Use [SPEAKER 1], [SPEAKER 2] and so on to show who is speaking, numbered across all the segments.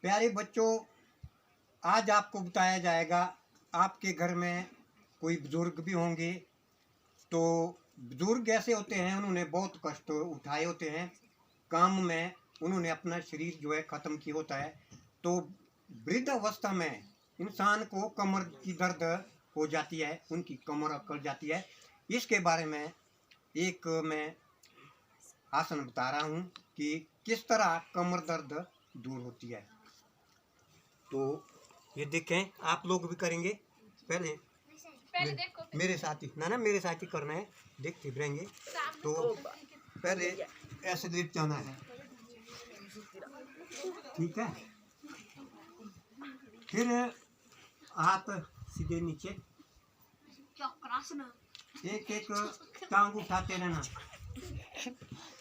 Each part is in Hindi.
[SPEAKER 1] प्यारे बच्चों, आज आपको बताया जाएगा, आपके घर में कोई बुजुर्ग भी होंगे तो बुजुर्ग ऐसे होते हैं, उन्होंने बहुत कष्ट उठाए होते हैं काम में, उन्होंने अपना शरीर जो है ख़त्म किया होता है। तो वृद्ध अवस्था में इंसान को कमर की दर्द हो जाती है, उनकी कमर अकड़ जाती है। इसके बारे में एक मैं आसन बता रहा हूँ कि किस तरह कमर दर्द दूर होती है। तो ये देखें, आप लोग भी करेंगे। पहले मेरे साथ ही ना मेरे साथ ही करना है, देखते रहेंगे। तो पहले ऐसे लेट जाना है, ठीक है। फिर हाथ सीधे नीचे, एक एक टांग उठाते रहना,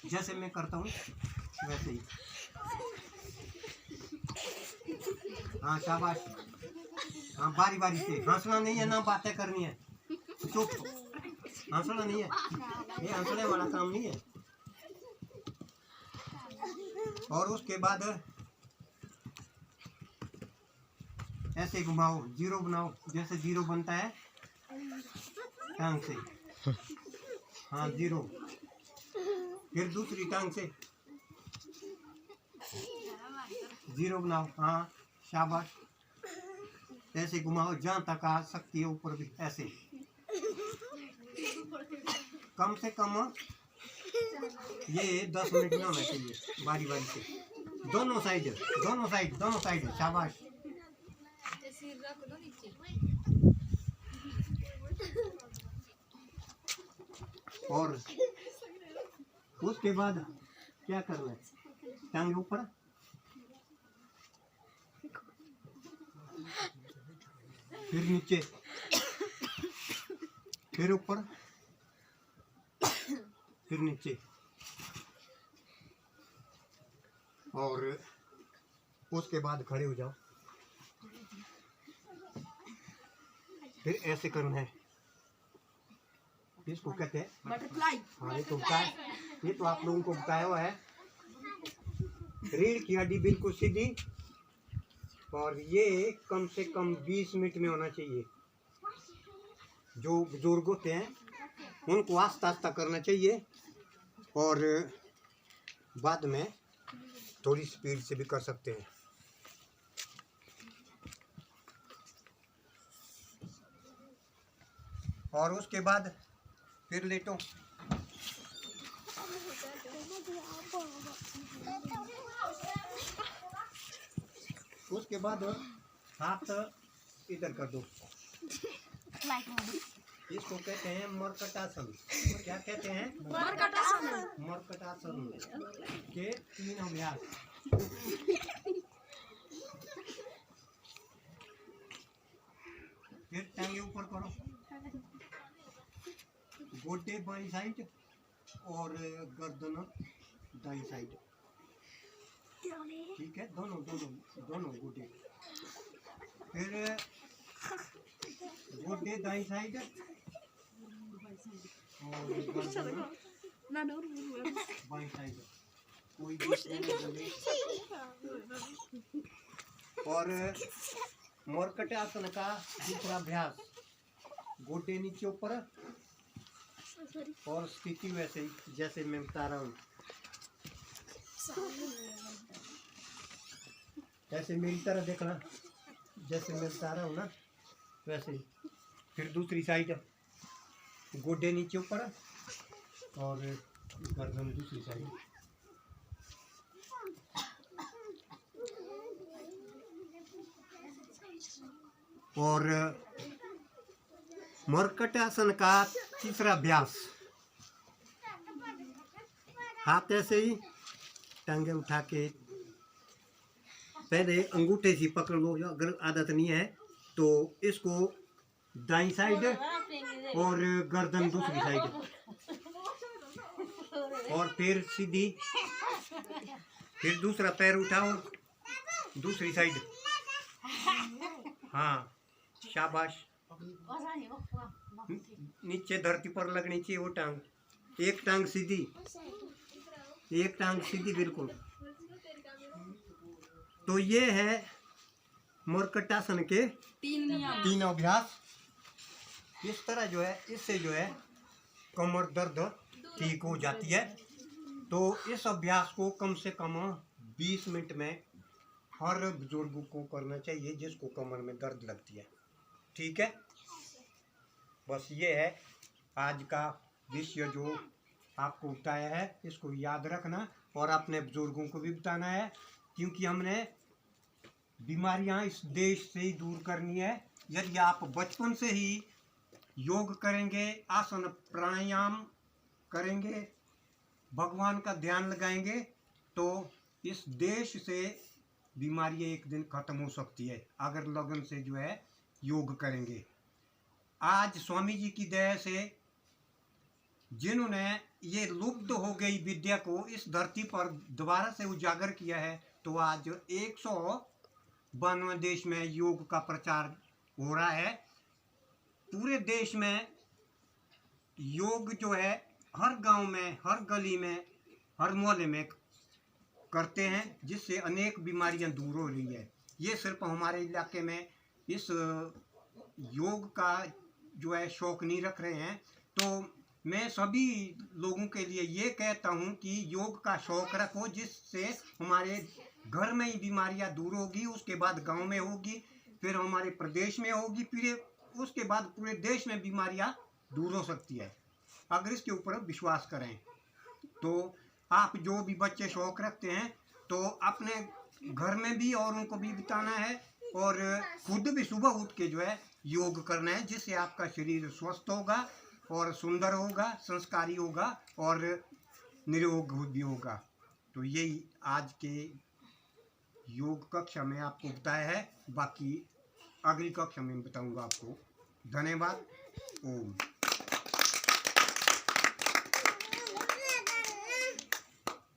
[SPEAKER 1] जैसे मैं करता हूँ वैसे ही। हाँ शाबाश। हाँ बारी बारी से, हंसना नहीं है ना बातें करनी है, चुप। हंसना नहीं है, ये हंसने वाला काम नहीं है। और उसके बाद ऐसे घुमाओ, जीरो बनाओ, जैसे जीरो बनता है टांग से। हाँ जीरो। फिर दूसरी टांग से जीरो बनाओ। हाँ शाबाश। ऐसे घुमाओ जहाँ तक आ सकती है, ऊपर भी ऐसे। कम से कम ये 10 मिनट में होना चाहिए, बारी बारी से। दोनों साइड दोनों साइड दोनों साइड। शाबाश। और उसके बाद क्या करना है, टांग ऊपर, फिर नीचे, फिर ऊपर, फिर नीचे। और उसके बाद खड़े हो जाओ। फिर ऐसे करना है, इसको कहते हैं बटरफ्लाई। हाँ ये तो आप लोगों को बताया हुआ है। रीढ़ की हड्डी बिल्कुल सीधी, और ये कम से कम 20 मिनट में होना चाहिए। जो बुजुर्ग होते हैं उनको आस्ता आस्ता करना चाहिए, और बाद में थोड़ी स्पीड से भी कर सकते हैं। और उसके बाद फिर लेटो। उसके बाद हाथ इधर कर दो। इसको कहते हैं मरकटासन। क्या कहते हैं? मरकटासन। मरकटासन के 3 अभ्यास। फिर टांगे ऊपर करो, गोडे बाई साइड और गर्दन दाई साइड, ठीक है। दोनों दोनों दोनों गोडे। फिर गोडे दाई साइड और गर्दन बाई साइड। कोई और मरकटासन का दूसरा अभ्यास, गोडे नीचे ऊपर, और स्थिति वैसे ही जैसे मैं बता रहा हूँ। ऐसे मेरी तरह देखना, जैसे मैं बता रहा हूँ ना वैसे ही। फिर दूसरी साइड, गोडे नीचे ऊपर और गर्दन दूसरी साइड। और मरकटासन का तीसरा अभ्यास, हाथ ऐसे ही टांगे उठा के पहले अंगूठे से पकड़ लो, अगर आदत नहीं है तो इसको दाईं साइड और गर्दन दूसरी साइड, और फिर सीधी। फिर दूसरा पैर उठाओ दूसरी साइड। हाँ शाबाश। नीचे धरती पर लगनी चाहिए वो टांग। एक टांग सीधी, एक टांग सीधी बिल्कुल। तो ये है मोरकटासन के तीन अभ्यास। इस तरह जो है इससे जो है कमर दर्द ठीक हो जाती है। तो इस अभ्यास को कम से कम 20 मिनट में हर बुजुर्ग को करना चाहिए जिसको कमर में दर्द लगती है। ठीक है, बस ये है आज का विषय जो आपको बताया है, इसको याद रखना और अपने बुजुर्गों को भी बताना है, क्योंकि हमने बीमारियां इस देश से ही दूर करनी है। यदि आप बचपन से ही योग करेंगे, आसन प्राणायाम करेंगे, भगवान का ध्यान लगाएंगे, तो इस देश से बीमारियां एक दिन खत्म हो सकती है अगर लगन से जो है योग करेंगे। आज स्वामी जी की दया से जिन्होंने ये लुप्त हो गई विद्या को इस धरती पर दोबारा से उजागर किया है, तो आज 192 देश में योग का प्रचार हो रहा है। पूरे देश में योग जो है हर गांव में, हर गली में, हर मोहल्ले में करते हैं, जिससे अनेक बीमारियां दूर हो रही है। ये सिर्फ हमारे इलाके में इस योग का जो है शौक नहीं रख रहे हैं। तो मैं सभी लोगों के लिए ये कहता हूँ कि योग का शौक रखो, जिससे हमारे घर में ही बीमारियां दूर होगी, उसके बाद गांव में होगी, फिर हमारे प्रदेश में होगी, फिर उसके बाद पूरे देश में बीमारियां दूर हो सकती है अगर इसके ऊपर विश्वास करें। तो आप जो भी बच्चे शौक रखते हैं तो अपने घर में भी और उनको भी बताना है और खुद भी सुबह उठ के जो है योग करना है, जिससे आपका शरीर स्वस्थ होगा और सुंदर होगा, संस्कारी होगा और निरोग भी होगा। तो यही आज के योग कक्षा में आपको बताया है, बाकी अगली कक्षा में बताऊंगा आपको। धन्यवाद। ओम।